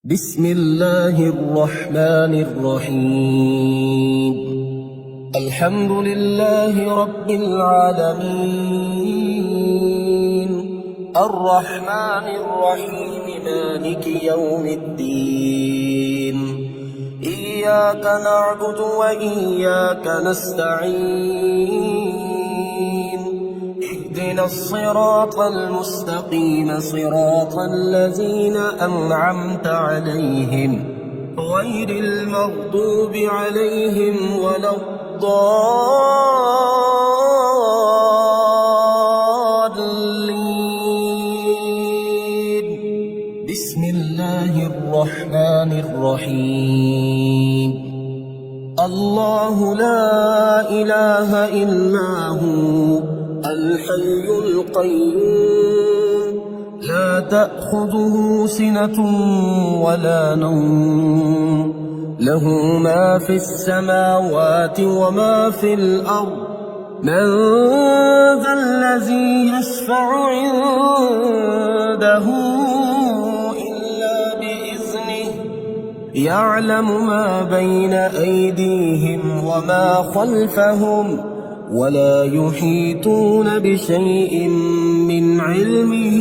بسم الله الرحمن الرحيم. الحمد لله رب العالمين، الرحمن الرحيم، مالك يوم الدين. إياك نعبد وإياك نستعين. اهدنا الصراط المستقيم، صراط الذين أنعمت عليهم غير المغضوب عليهم ولا الضالين. بسم الله الرحمن الرحيم. الله لا إله إلا هو الحي القيوم، لا تأخذه سنة ولا نوم، له ما في السماوات وما في الأرض. من ذا الذي يشفع عنده إلا بإذنه، يعلم ما بين أيديهم وما خلفهم، ولا يحيطون بشيء من علمه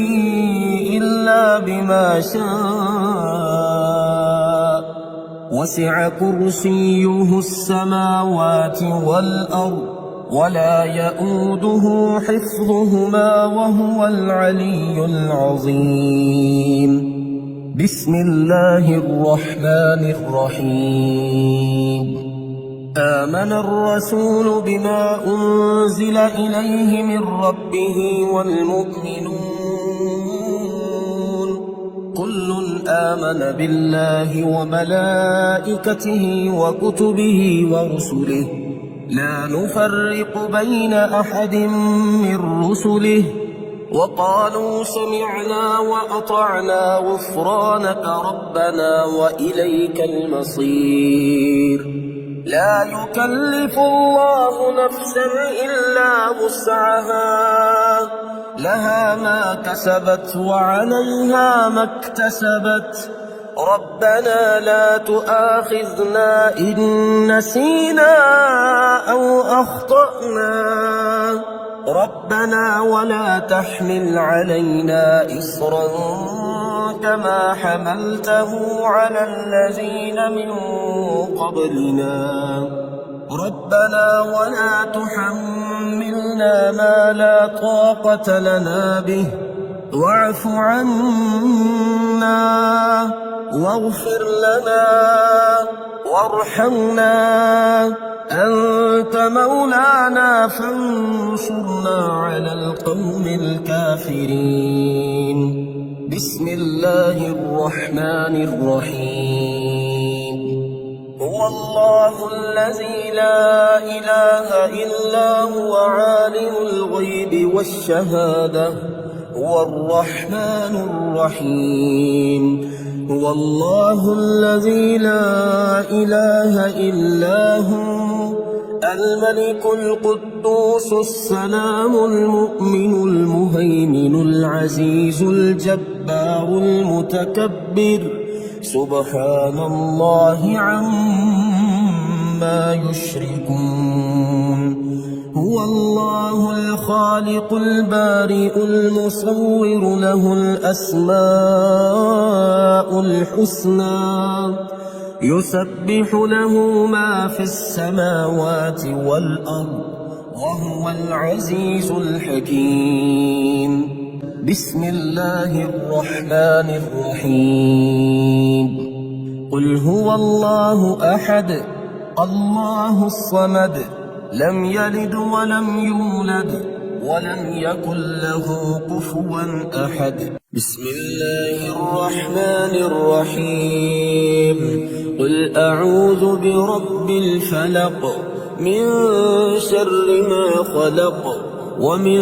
إلا بما شاء. وسع كرسيه السماوات والأرض، ولا يئوده حفظهما، وهو العلي العظيم. بسم الله الرحمن الرحيم. آمن الرسول بما أنزل إليه من ربه والمؤمنون كل آمن بالله وملائكته وكتبه ورسله، لا نفرق بين أحد من رسله، وقالوا سمعنا وأطعنا غفرانك ربنا وإليك المصير. لا يكلف الله نفسا إلا وسعها، لها ما كسبت وعليها ما اكتسبت. ربنا لا تؤاخذنا إن نسينا أو أخطأنا، ربنا ولا تحمل علينا إصرا كما حملته على الذين من قبلنا. ربنا ولا تحملنا ما لا طاقة لنا به، واعف عنا واغفر لنا وارحمنا، أنت مولانا فانصرنا على القوم الكافرين. بسم الله الرحمن الرحيم. هو الله الذي لا إله إلا هو عالم الغيب والشهادة، هو الرحمن الرحيم. هو الله الذي لا إله إلا هو الملك القدوس السلام المؤمن المهيمن العزيز الجبار المتكبر، سبحان الله عما يشركون. هو الله الخالق البارئ المصور، له الأسماء الحسنى، يسبح له ما في السماوات والأرض، وهو العزيز الحكيم. بسم الله الرحمن الرحيم. قل هو الله أحد، الله الصمد، لم يلد ولم يولد ولم يكن له كفوا أحد. بسم الله الرحمن الرحيم. قل أعوذ برب الفلق، من شر ما خلق، ومن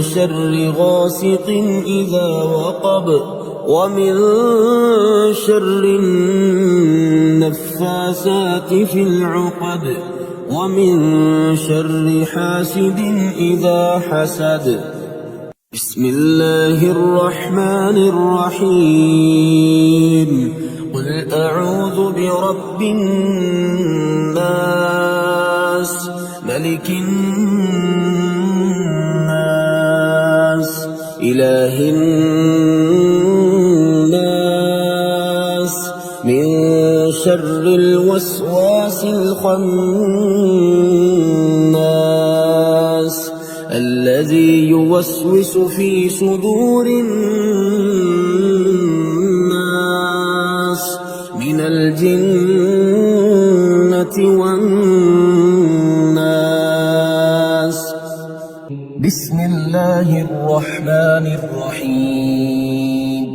شر غاسق إذا وقب، ومن شر النفاثات في العقد، ومن شر حاسد إذا حسد. بسم الله الرحمن الرحيم قل أعوذ برب الناس ملك الناس إله الناس من شر الوسواس الخناس الذي يوسوس في صدور الناس من الجنة والناس بسم الله الرحمن الرحيم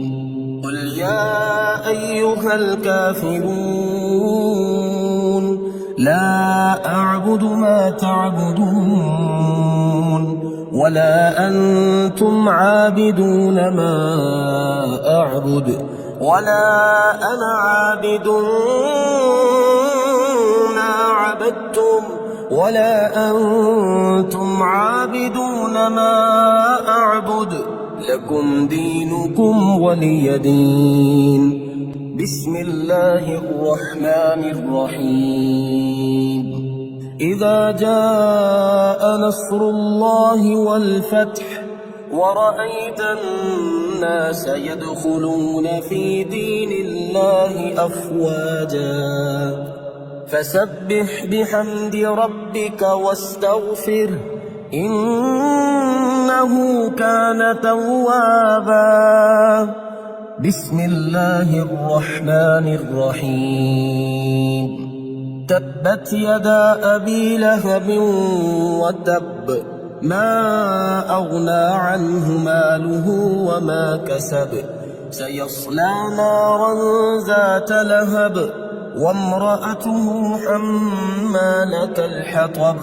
قل يا أيها الكافرون لا أعبد ما تعبدون ولا أنتم عابدون ما أعبد ولا أنا عابد ما عبدتم ولا أنتم عابدون ما أعبد لكم دينكم ولي دين بسم الله الرحمن الرحيم إذا جاء نصر الله والفتح ورأيت الناس يدخلون في دين الله أفواجا فسبح بحمد ربك واستغفره إنه كان توابا بسم الله الرحمن الرحيم تبت يدا أبي لهب وتب ما أغنى عنه ماله وما كسب سيصلى نارا ذات لهب وامرأته حمالة الحطب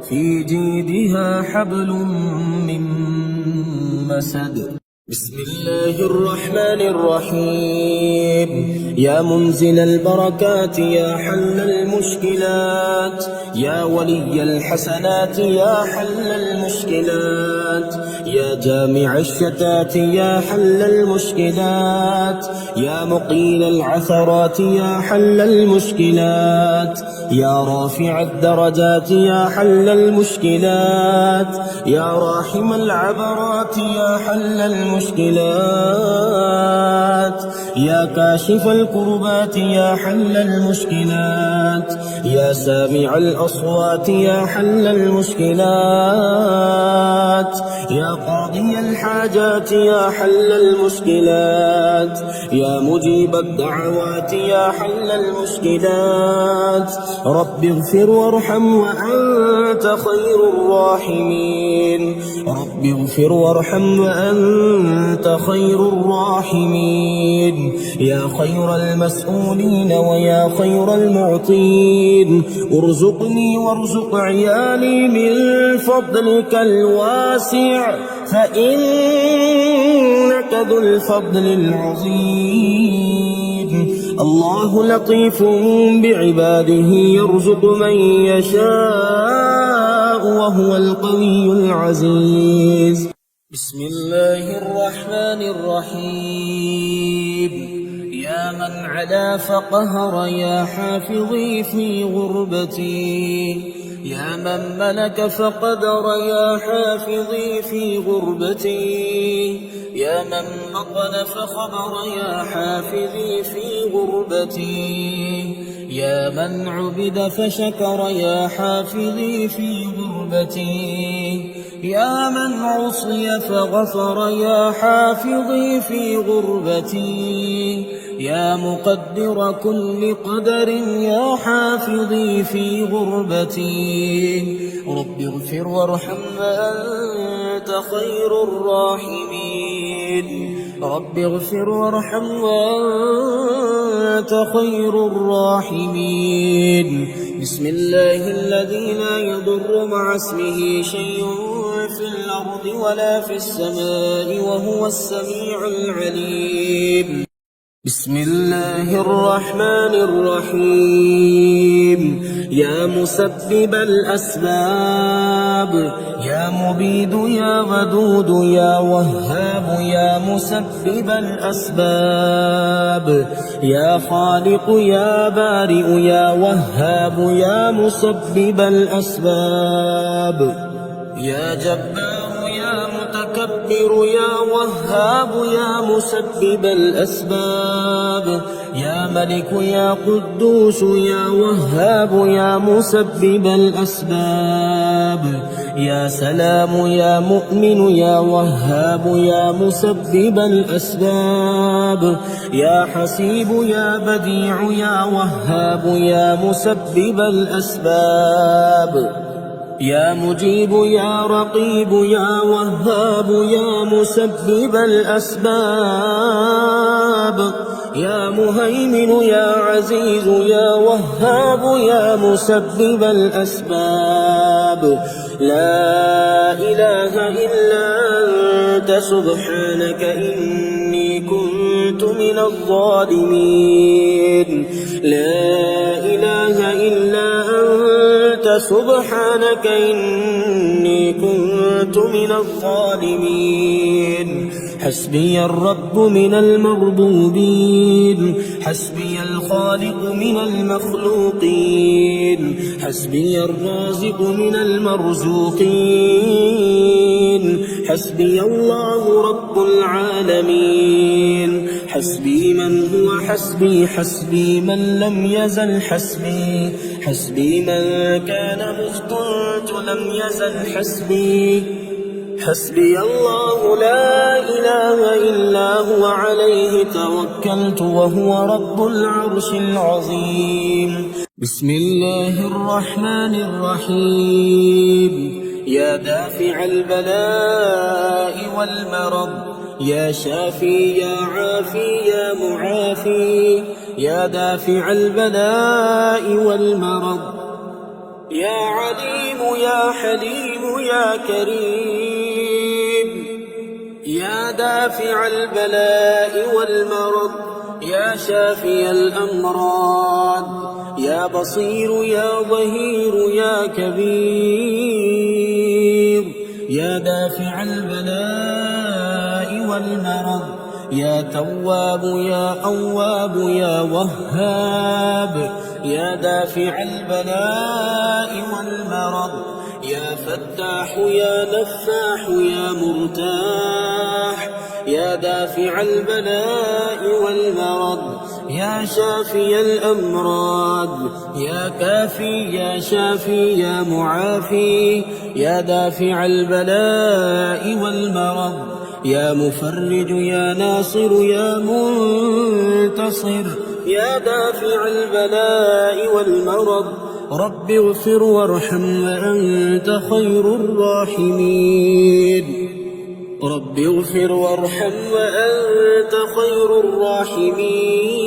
في جيدها حبل من مسد بسم الله الرحمن الرحيم يا منزل البركات يا حل المشكلات يا ولي الحسنات يا حل المشكلات يا جامع الشتات يا حل المشكلات يا مقيل العثرات يا حل المشكلات يا رافع الدرجات يا حل المشكلات يا راحم العبرات يا حل المشكلات يا كاشف الكربات يا حل المشكلات يا سامع الأصوات يا حل المشكلات يا قاضي الحاجات يا حل المشكلات يا مجيب الدعوات يا حل المشكلات رب اغفر وارحم وأنت خير الراحمين رب اغفر وارحم وأنت خير الراحمين يا خير المسؤولين ويا خير المعطين ارزقني وارزق عيالي من فضلك الواسع فإنك ذو الفضل العظيم الله لطيف بعباده يرزق من يشاء وهو القوي العزيز بسم الله الرحمن الرحيم يا من علا فقهر يا حافظي في غربتي يا من ملك فقدر يا حافظي في غربتي يا من بطن فخبر يا حافظي في غربتي يا من عبد فشكر يا حافظي في غربتي يا من عصي فغفر يا حافظي في غربتي يا مقدر كل قدر يا حافظي في غربتي رب اغفر وارحم وأنت خير الراحمين رب اغفر وارحم وأنت خير الراحمين بسم الله الذي لا يضر مع اسمه شيء في الأرض ولا في السماء وهو السميع العليم بسم الله الرحمن الرحيم. يا مسبب الأسباب، يا مبيد يا ودود يا وهاب، يا مسبب الأسباب، يا خالق يا بارئ يا وهاب، يا مسبب الأسباب، يا جبار يا متكبر يا وهاب، يا مسبب الأسباب، يا ملك يا قدوس يا وهاب، يا مسبب الأسباب، يا سلام يا مؤمن يا وهاب، يا مسبب الأسباب، يا حسيب يا بديع يا وهاب، يا مسبب الأسباب، يا مجيب يا رقيب يا وهاب، يا مسبب الأسباب، يا مهيمن يا عزيز يا وهاب، يا مسبب الأسباب. لا إله إلا أنت سبحانك إني كنت من الظالمين. لا إله إلا أنت سبحانك إني كنت من الظالمين. حسبي الرب من المربوبين، حسبي الخالق من المخلوقين، حسبي الرازق من المرزوقين، حسبي الله رب العالمين. حسبي من هو حسبي، حسبي من لم يزل حسبي، حسبي من كان مذ كنت لم يزل حسبي. حسبي الله لا إله إلا هو عليه توكلت وهو رب العرش العظيم. بسم الله الرحمن الرحيم. يا دافع البلاء والمرض، يا شافي يا عافي يا معافي، يا دافع البلاء والمرض، يا عليم يا حليم يا كريم، يا دافع البلاء والمرض، يا شافي الأمراض، يا بصير يا ظهير يا كبير، يا دافع البلاء والمرض، يا تواب يا أواب يا وهاب، يا دافع البلاء والمرض، يا فتاح يا نفاح يا مرتاح، يا دافع البلاء والمرض، يا شافي الأمراض، يا كافي يا شافي يا معافي، يا دافع البلاء والمرض، يا مفرج يا ناصر يا منتصر، يا دافع البلاء والمرض، رب اغفر وارحم وأنت خير الراحمين. رب اغفر وارحم وأنت خير الراحمين.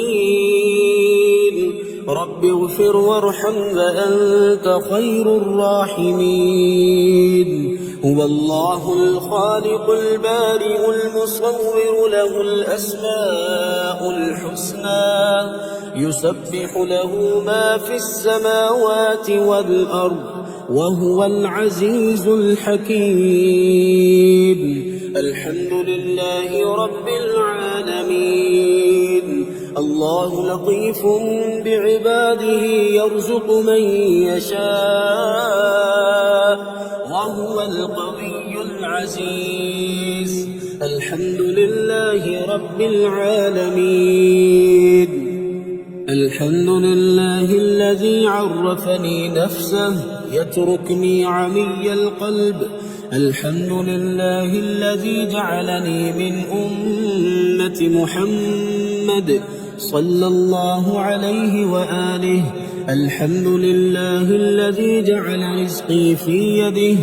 رب اغفر وارحم وأنت خير الراحمين. هو الله الخالق البارئ المصور، له الأسماء الحسنى، يسبح له ما في السماوات والأرض، وهو العزيز الحكيم. الحمد لله رب العالمين. الله لطيف بعباده يرزق من يشاء، وهو القوي العزيز. الحمد لله رب العالمين. الحمد لله الذي عرفني نفسه يتركني عمي القلب. الحمد لله الذي جعلني من أمة محمد صلى الله عليه وآله. الحمد لله الذي جعل رزقي في يده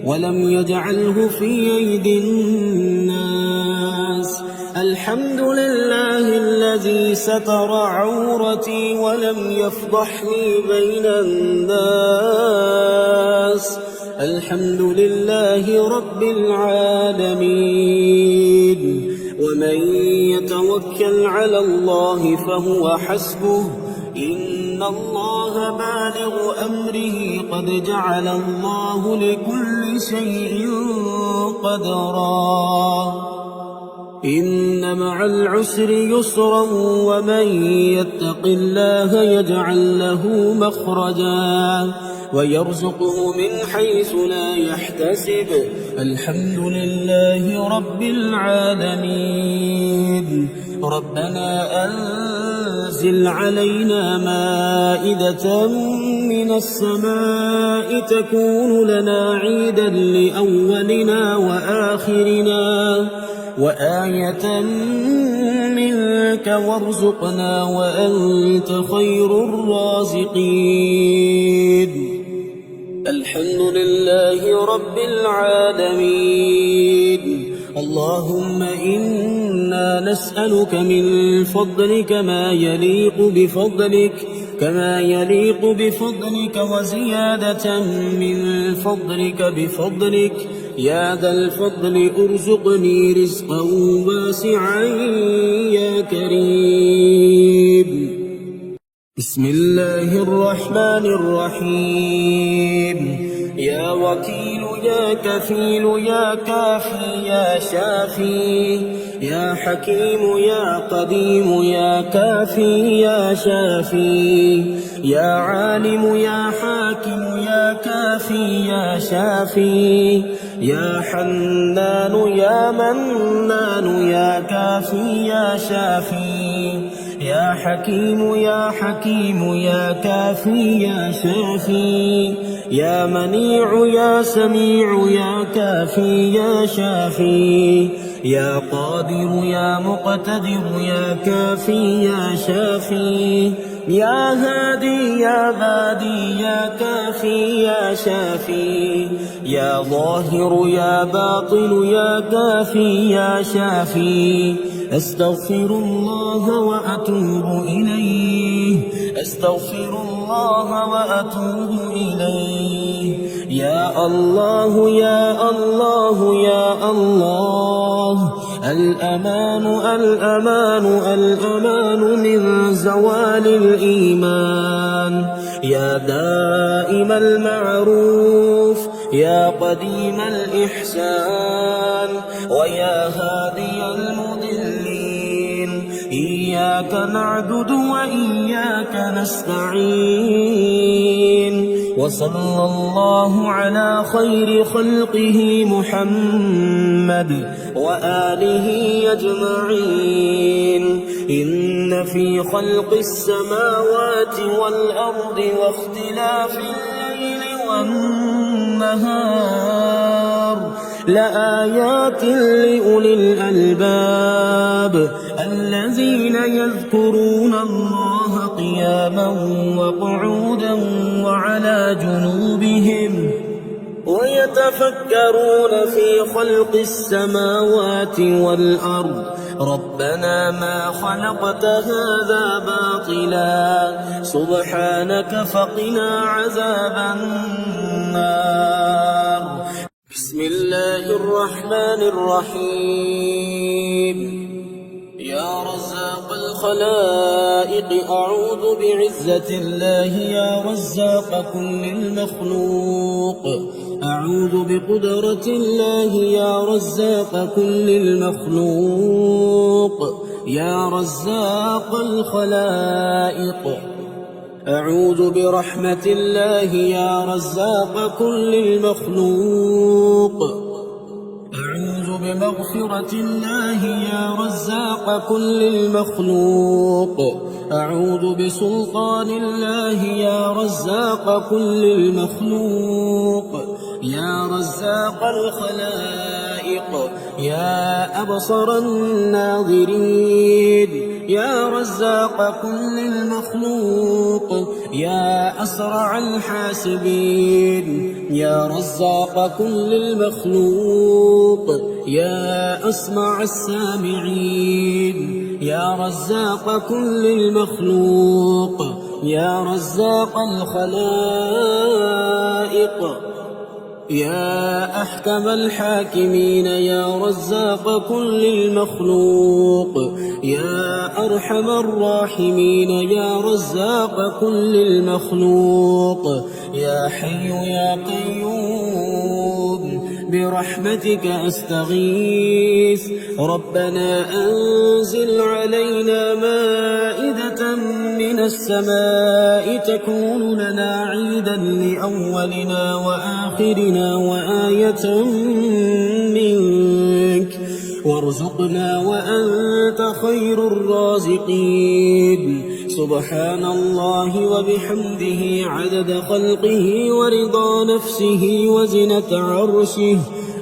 ولم يجعله في أيدي الناس. الحمد لله الذي ستر عورتي ولم يفضحني بين الناس. الحمد لله رب العالمين. ومن يتوكل على الله فهو حسبه إن الله بالغ أمره قد جعل الله لكل شيء قدرا إن مع العسر يسرا ومن يتق الله يجعل له مخرجا ويرزقه من حيث لا يحتسب الحمد لله رب العالمين ربنا أنزل علينا مائدة من السماء تكون لنا عيدا لأولنا وآخرنا وآية منك وارزقنا وأنت خير الرازقين الحمد لله رب العالمين اللهم إنا نسألك من فضلك ما يليق بفضلك وزيادة من فضلك بفضلك يا ذا الفضل ارزقني رزقا واسعا يا كريم بسم الله الرحمن الرحيم يا وكيل يا كفيل يا كافي يا شافي يا حكيم يا قديم يا كافي يا شافي يا عالم يا حاكم يا كافي يا شافي يا حنان يا منان يا كافي يا شافي يا حكيم يا حكيم يا كافي يا شافي يا منيع يا سميع يا كافي يا شافي يا قادر يا مقتدر يا كافي يا شافي يا هادي يا بادي يا كافي يا شافي يا ظاهر يا باطن يا كافي يا شافي أستغفر الله وأتوب إليه أستغفر الله وأتوب إليه يا الله يا الله يا الله الأمان الأمان الأمان من زوال الإيمان يا دائم المعروف يا قديم الإحسان ويا هادي المضلين إياك نعبد وإياك نستعين وصلى الله على خير خلقه محمد وآله أجمعين إن في خلق السماوات والأرض واختلاف الليل والنهار لآيات لأولي الألباب الذين يذكرون الله قياما وقعودا وعلى جنوبهم ويتفكرون في خلق السماوات والأرض ربنا ما خلقت هذا باطلا سبحانك فقنا عذاب النار بسم الله الرحمن الرحيم يا رزاق الخلائق أعوذ بعزة الله يا رزاق كل المخلوق أعوذ بقدرة الله يا رزاق كل المخلوق يا رزاق الخلائق أعوذ برحمة الله يا رزاق كل المخلوق أعوذ بمغفرة الله يا رزاق كل المخلوق أعوذ بسلطان الله يا رزاق كل المخلوق يا رزاق الخلائق يا أبصر الناظرين يا رزاق كل المخلوق يا أسرع الحاسبين يا رزاق كل المخلوق يا أسمع السامعين يا رزاق كل المخلوق يا رزاق الخلائق يا أحكم الحاكمين يا رزاق كل المخلوق يا أرحم الراحمين يا رزاق كل المخلوق يا حي يا قيوم برحمتك أستغيث ربنا أنزل علينا مائدة من السماء تكون لنا عيدا لأولنا وآخرنا وآية منك وارزقنا وأنت خير الرازقين سبحان الله وبحمده عدد خلقه ورضا نفسه وزنة عرشه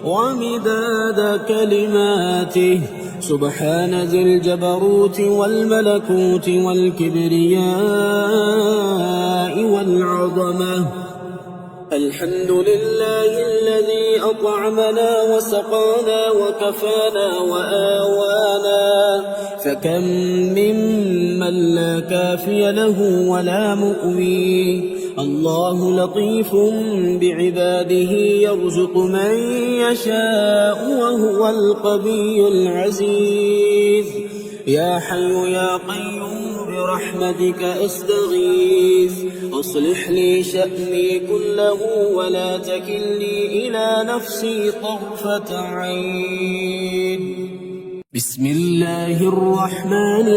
ومداد كلماته سبحان ذي الجبروت والملكوت والكبرياء والعظمة الحمد لله الذي أطعمنا وسقانا وكفانا وآوانا فكم ممن لا كافي له ولا مؤوي الله لطيف بعباده يرزق من يشاء وهو القوي العزيز يا حي يا قيوم برحمتك أستغيث أصلح لي شأني كله ولا تكلني إلى نفسي طرفة عين بسم الله الرحمن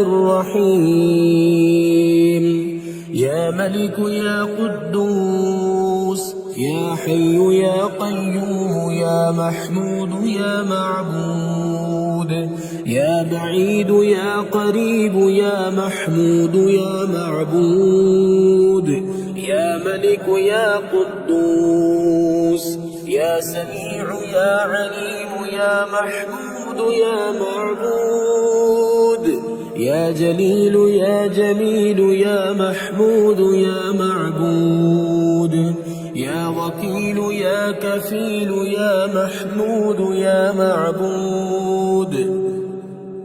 الرحيم يا ملك يا قدوس يا حي يا قيوم يا محمود يا معبود يا بعيد يا قريب يا محمود يا معبود يا ملك يا قدوس يا سميع يا عليم يا محمود يا معبود يا جليل يا جميل يا محمود يا معبود يا وكيل يا كفيل يا محمود يا معبود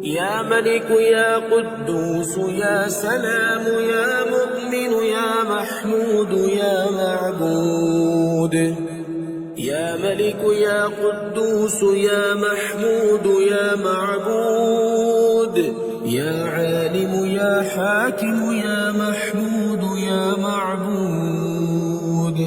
يا ملك يا قدوس يا سلام يا مؤمن يا محمود يا معبود يا ملك يا قدوس يا محمود يا معبود يا عالم يا حاكم يا محمود يا معبود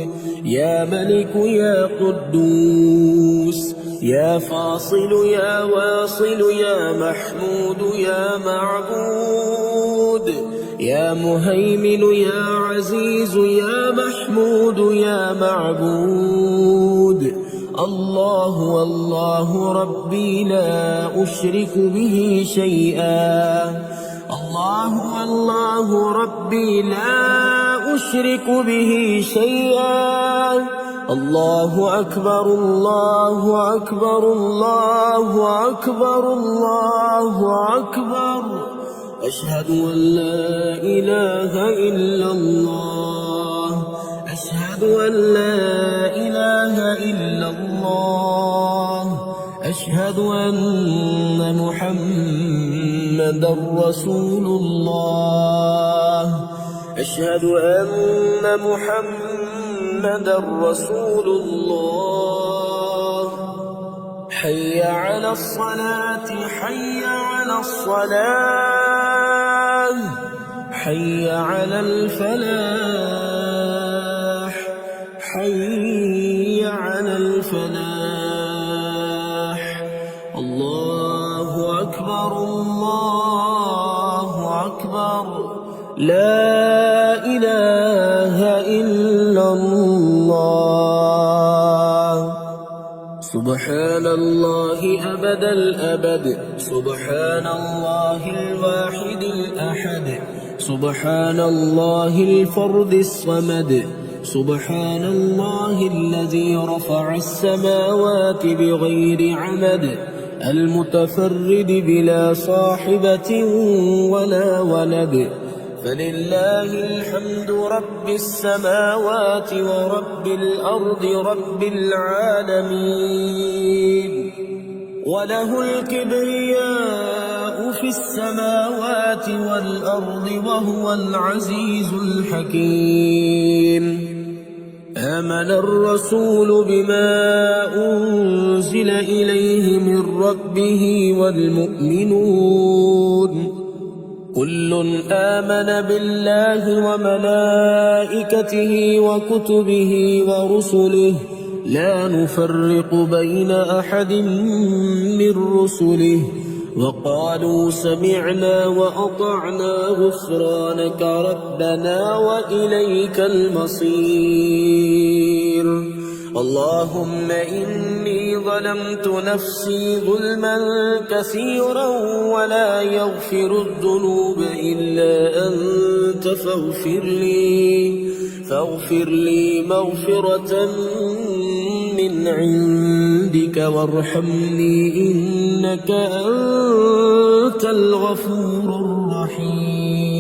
يا ملك يا قدوس يا فاصل يا واصل يا محمود يا معبود يا مهيمن يا عزيز يا محمود يا معبود الله الله ربي لا أشرك به شيئا الله الله ربي لا أشرك به شيئا الله أكبر الله أكبر الله أكبر الله أكبر أشهد أن لا إله إلا الله أشهد أن لا إله إلا الله أشهد أن محمدا رسول الله أشهد أن محمدا رسول الله حي على الصلاة حي على الصلاة حي على الفلاح حي على الفلاح الله أكبر الله أكبر لا إله إلا الله سبحان الله أبد الأبد سبحان الله الواحد الأحد سبحان الله الفرد الصمد سبحان الله الذي رفع السماوات بغير عمد المتفرد بلا صاحبة ولا ولد فلله الحمد رب السماوات ورب الأرض رب العالمين وله الكبرياء في السماوات والأرض وهو العزيز الحكيم آمن الرسول بما أنزل إليه من ربه والمؤمنون كل آمن بالله وملائكته وكتبه ورسله لا نفرق بين أحد من رسله وقالوا سمعنا وأطعنا غفرانك ربنا وإليك المصير اللهم إني ظلمت نفسي ظلما كثيرا ولا يغفر الذنوب إلا أنت فاغفر لي مغفرة من عندك وارحمني إنك أنت الغفور الرحيم.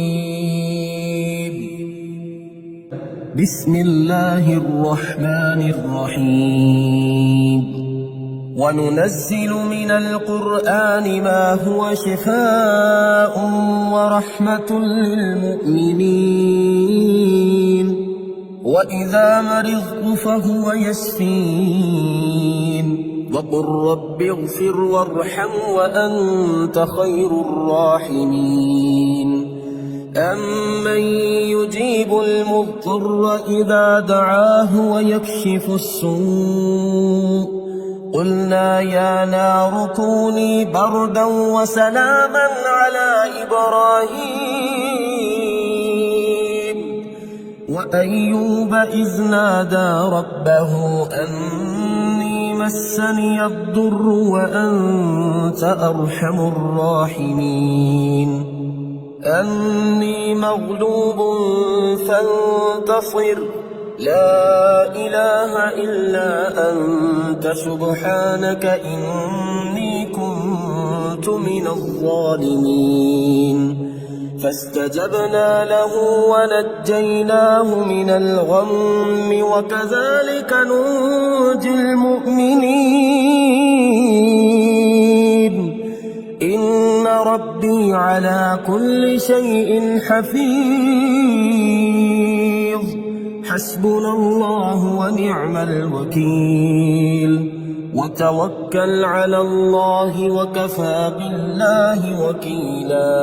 بسم الله الرحمن الرحيم. وننزل من القرآن ما هو شفاء ورحمة للمؤمنين وإذا مرضت فهو يشفين وقل رب اغفر وارحم وأنت خير الراحمين. أمن يجيب المضطر إذا دعاه ويكشف السوء قلنا يا نار كوني بردا وسلاما على إبراهيم وأيوب إذ نادى ربه أني مسني الضر وأنت أرحم الراحمين. أني مغلوب فانتصر لا إله إلا أنت سبحانك إني كنت من الظالمين. فاستجبنا له ونجيناه من الغم وكذلك ننجي المؤمنين. إن ربي على كل شيء حفيظ. حسبنا الله ونعم الوكيل. وتوكل على الله وكفى بالله وكيلا.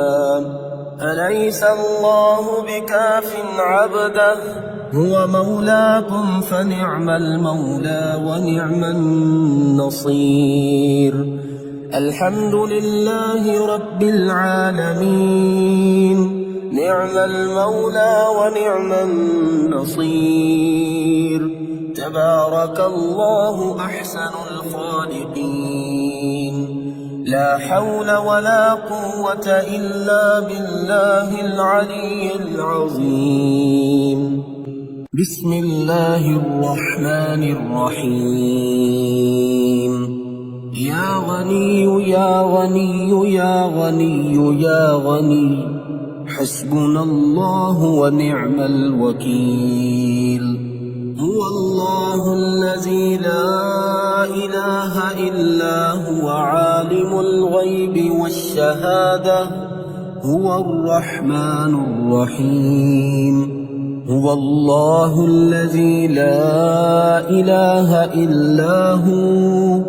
أليس الله بكاف عبده هو مولاكم فنعم المولى ونعم النصير. الحمد لله رب العالمين. نعم المولى ونعم النصير. تبارك الله أحسن الخالقين. لا حول ولا قوة إلا بالله العلي العظيم. بسم الله الرحمن الرحيم. يا غني يا غني يا غني يا غني حسبنا الله ونعم الوكيل. هو الله الذي لا إله إلا هو عالم الغيب والشهادة. هو الرحمن الرحيم. هو الله الذي لا إله إلا هو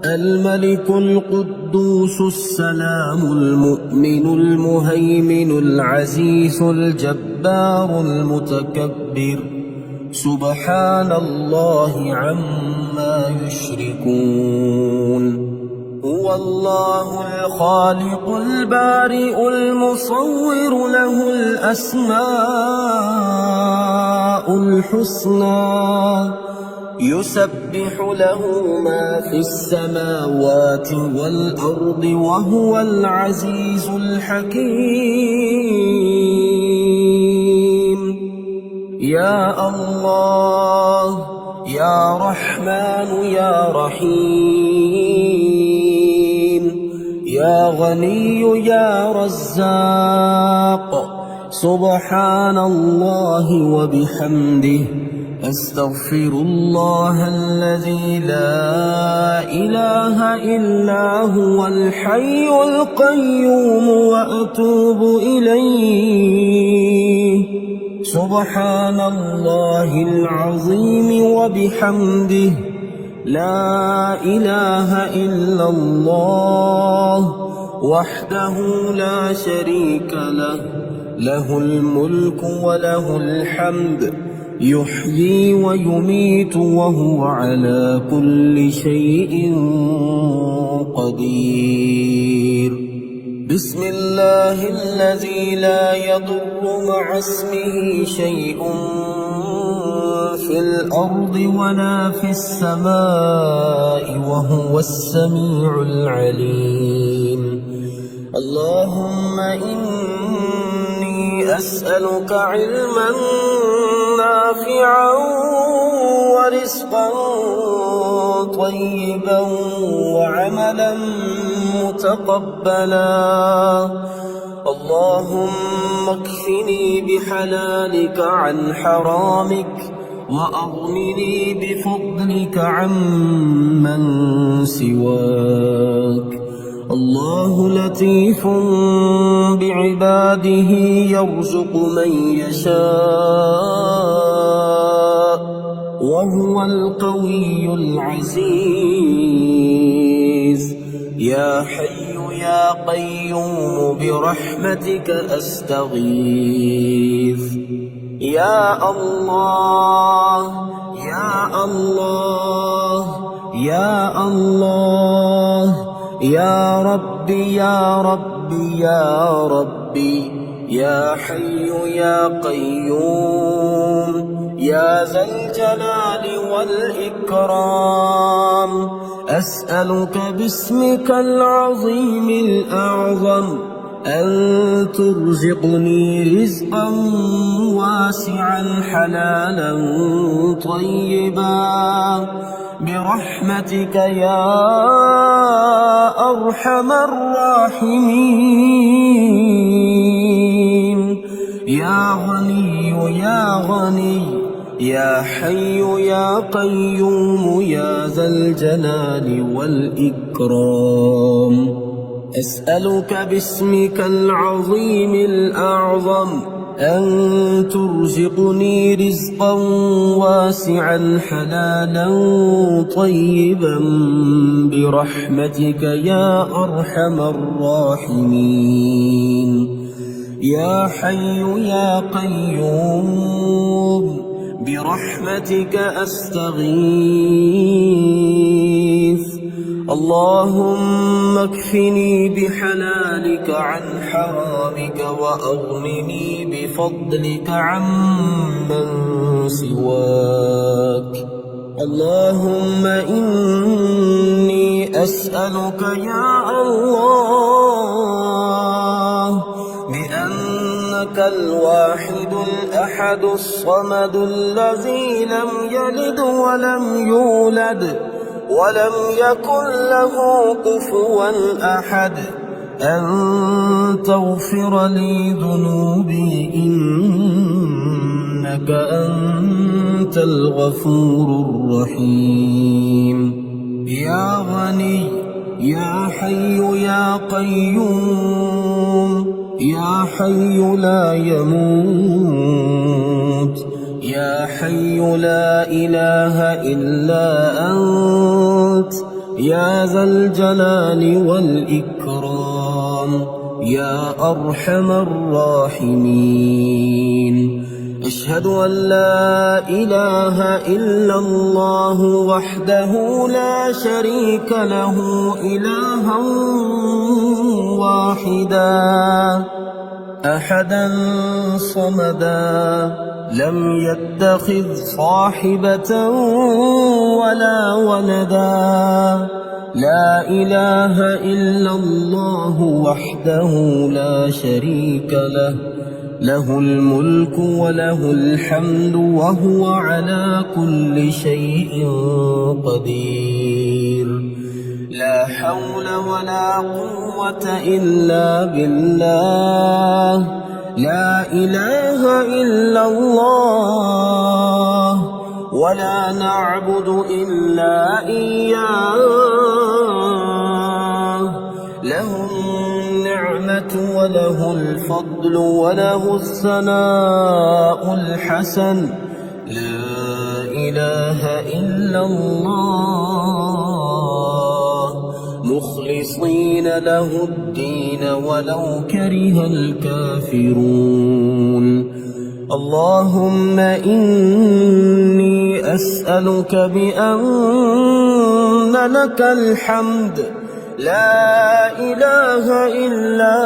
الملك القدوس السلام المؤمن المهيمن العزيز الجبار المتكبر. سبحان الله عما يشركون. هو الله الخالق البارئ المصور له الأسماء الحسنى. يسبح له ما في السماوات والأرض وهو العزيز الحكيم. يا الله يا رحمن يا رحيم. يا غني يا رزاق. سبحان الله وبحمده. أستغفر الله الذي لا إله إلا هو الحي القيوم وأتوب إليه. سبحان الله العظيم وبحمده لا إله إلا الله وحده لا شريك له له الملك وله الحمد يحيي ويميت وهو على كل شيء قدير. بسم الله الذي لا يضر مع اسمه شيء في الأرض ولا في السماء وهو السميع العليم. اللهم إني أسألك علما نافعا ورزقا طيبا وعملا متقبلا. اللهم اكفني بحلالك عن حرامك وأغنني بفضلك عمن سواك. الله لطيف بعباده يرزق من يشاء وهو القوي العزيز. يا حي يا قيوم برحمتك أستغيث. يا الله يا الله يا الله يا ربي يا ربي يا ربي يا حي يا قيوم يا ذا الجلال والإكرام. أسألك باسمك العظيم الأعظم أن ترزقني رزقا واسعا حلالا طيبا برحمتك يا أرحم الراحمين. يا غني يا غني يا حي يا قيوم يا ذا الجلال والإكرام. أسألك باسمك العظيم الأعظم أن ترزقني رزقا واسعا حلالا طيبا برحمتك يا أرحم الراحمين. يا حي يا قيوم برحمتك أستغيث. اللهم اكفني بحلالك عن حرامك وأغنني بفضلك عمن سواك. اللهم إني أسألك يا الله بأنك الواحد الأحد الصمد الذي لم يلد ولم يولد ولم يكن له كفوا أحد أن تغفر لي ذنوبي إنك أنت الغفور الرحيم. يا غني يا حي يا قيوم يا حي لا يموت يا حي لا إله إلا أنت يا ذا الجلال والإكرام يا أرحم الراحمين. أشهد أن لا إله إلا الله وحده لا شريك له إلها واحدا أحدا صمدا لم يتخذ صاحبة ولا ولدا. لا إله إلا الله وحده لا شريك له له الملك وله الحمد وهو على كل شيء قدير. لا حول ولا قوة إلا بالله. لا إله إلا الله ولا نعبد إلا إياه. له النعمة وله الفضل وله الثناء الحسن. لا إله إلا الله مخلصين له الدين ولو كره الكافرون. اللهم إني أسألك بأن لك الحمد لا إله إلا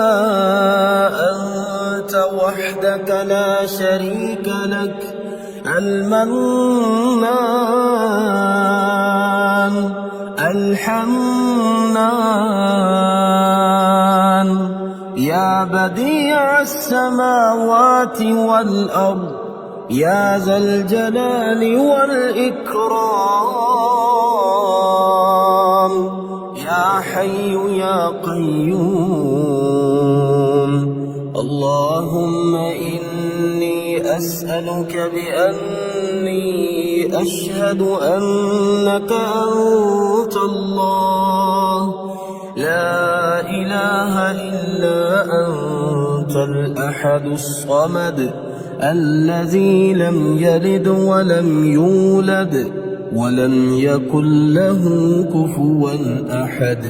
أنت وحدك لا شريك لك المنان الحنان يا بديع السماوات والأرض يا ذا الجلال والإكرام يا حي يا قيوم. اللهم إني أسألك بأني أشهد أنك أنت الله لا إله إلا أنت الأحد الصمد الذي لم يلد ولم يولد ولم يكن له كفوا أحد.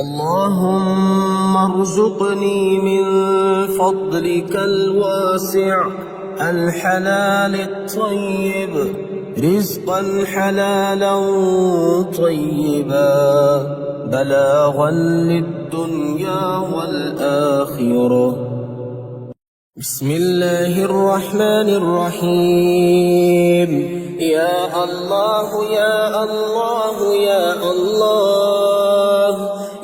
اللهم ارزقني من فضلك الواسع الحلال الطيب رزقا حلالا طيبا بلاغا للدنيا والآخرة. بسم الله الرحمن الرحيم. يا الله يا الله يا الله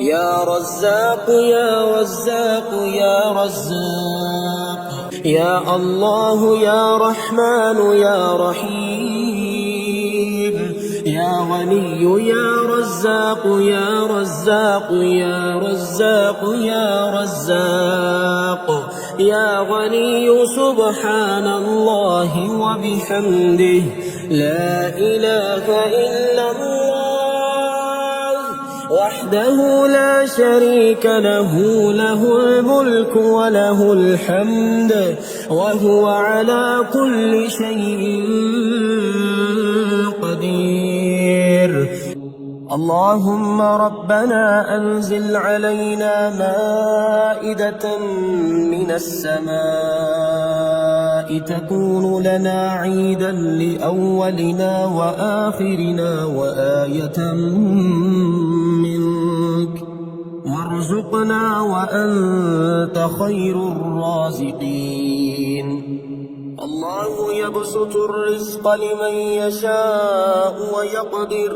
يا رزاق يا رزاق يا رزاق يا الله يا رحمن يا رحيم يا غني يا رزاق يا رزاق يا رزاق يا رزاق يا غني سبحان الله وبحمده لا إله إلا الله وحده لا شريك له له الملك وله الحمد وهو على كل شيء قدير. اللهم ربنا أنزل علينا مائدة من السماء تكون لنا عيدا لأولنا وآخرنا وآية منك وارزقنا وأنت خير الرازقين. الله يبسط الرزق لمن يشاء ويقدر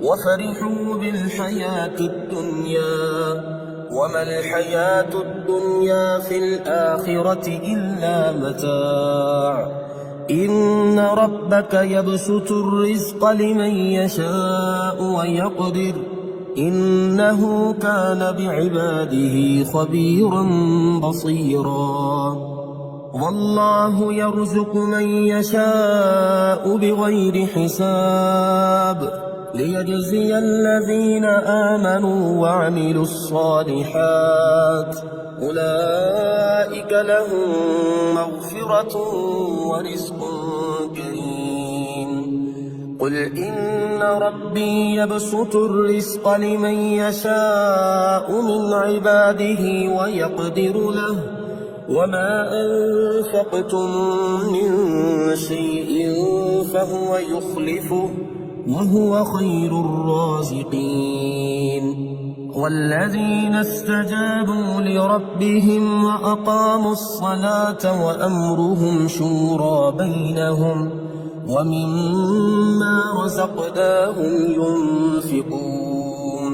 وفرحوا بالحياة الدنيا وما الحياة الدنيا في الآخرة إلا متاع. إن ربك يبسط الرزق لمن يشاء ويقدر إنه كان بعباده خبيرا بصيرا. والله يرزق من يشاء بغير حساب ليجزي الذين آمنوا وعملوا الصالحات أولئك لهم مغفرة ورزق كريم. قل إن ربي يبسط الرزق لمن يشاء من عباده ويقدر له وما أنفقتم من شيء فهو يخلفه وهو خير الرازقين. والذين استجابوا لربهم وأقاموا الصلاة وأمرهم شورى بينهم ومما رزقناهم ينفقون.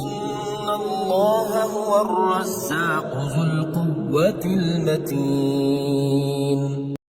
إن الله هو الرزاق ذو القوة المتين.